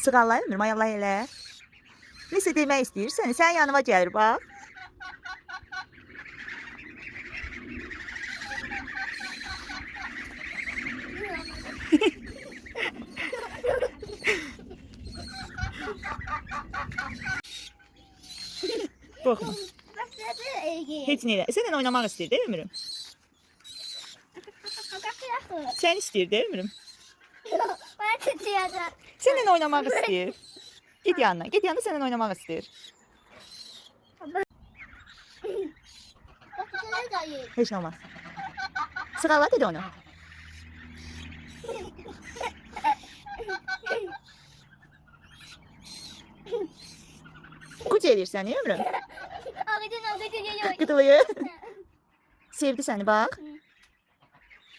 Sığalla ömrüm ay Allah elə. Nəsə demək istəyirsən? Sənin yanıma gəlir bax. Qorxma. Heç nə elə. Səninlə oynamaq istəyir, deyil ömrüm? Sən istəyir, deyil ömrüm? Səninlə oynamaq istəyir. Git yanına. Git yanına səninlə oynamaq istəyir. Heç nə olmaz. Sığalla dedi onu. Kuc eləyir səni ömrüm. Qıdılıyır. Sevdi səni bax.